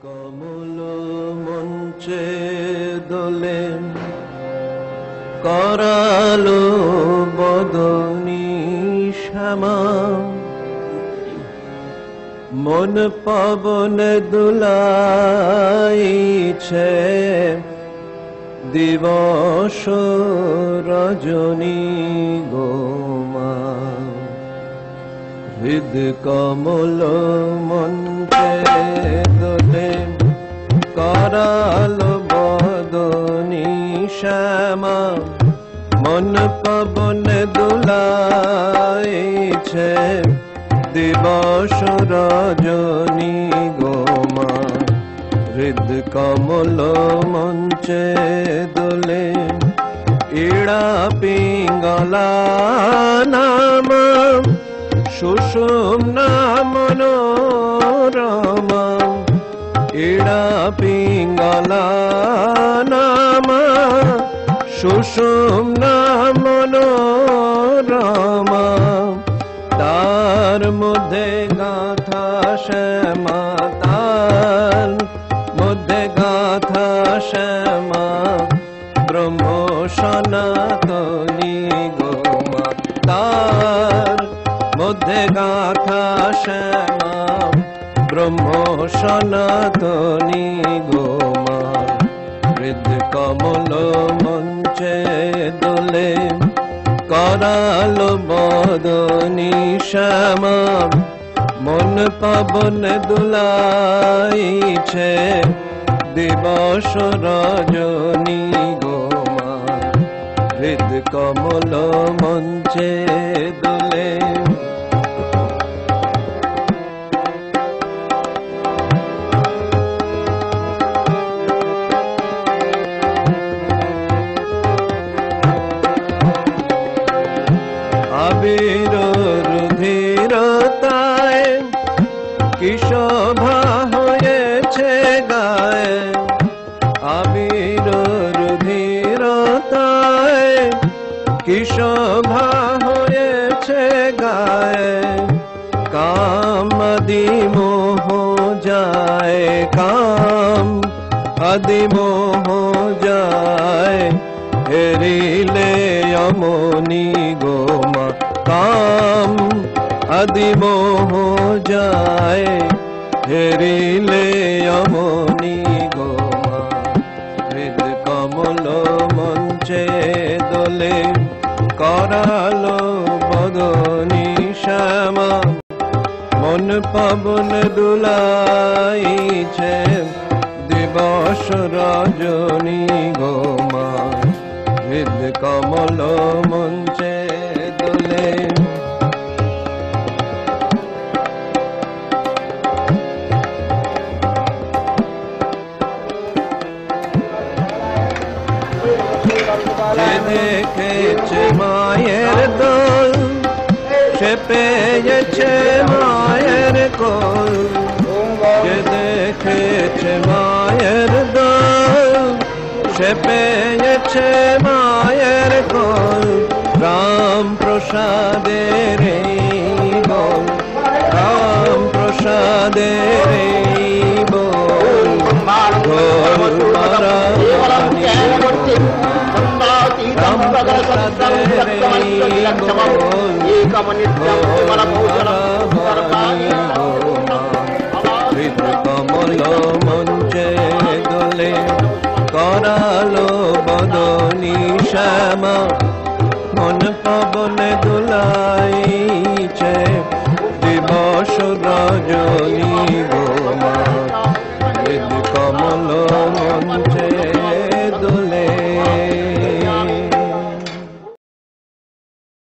কমল মঞ্চে দোলে করালো বদনী শ্যামা, মন পবন দুলাইছে দিবস রজনী গোমা। হৃদ কমল মঞ্চে দোলে করালো বদনী শ্যামা, মন পবন দুলাইছে দিবস রজনী গোমা। হৃদ কমল মঞ্চে দোলে ইড়া পিঙ্গলা নাম, সুষুম্না মনোরমা। ইড়া পিঙ্গলা নাম, সুষুম্না মনোরমা। তার মধ্যে গাথা শ্যামা, তার মধ্যে গাথা শ্যামা, ব্রহ্ম সনাতনী গোমা। তার মধ্যে গাথা শ্যামা, ব্রহ্ম সনাতনী গোমা। হৃদ কমল মঞ্চে দোলে করালো বদনী শ্যামা, মন পবন দুলাইছে দিবস রজনী গোমা। হৃদ কমল মঞ্চে দোলে আবির রুধিরতায় কি শোভা হয়েছে গায়ে। আবির রুধিরতায় কি শোভা হয়েছে গায়ে। কাম আদি মোহ যায়, কাম আদি মোহ যায়, হেরিলে অমনি গোমা। কাম আদি মোহ যায়, হেরিলে অমনি গোমা। হৃদ কমল মঞ্চে দোলে করালো বদনী শ্যামা, মন পবন দুলাইছে দিবস রজনী গোমা। হৃদ কমল মঞ্চে দোলে যে দেখেছে মায়ের দোল, সে পেয়েছে মায়ের কোল। যে দেখেছে মায়ের দোল, সে পেয়েছে মায়ের কোল। রাম প্রসাদের বল, রাম প্রসাদের বল। কমল মঞ্চে গলে করালো বদনী শ্যামা মন পবনে দুলাইছে দিবস রজনী গোমা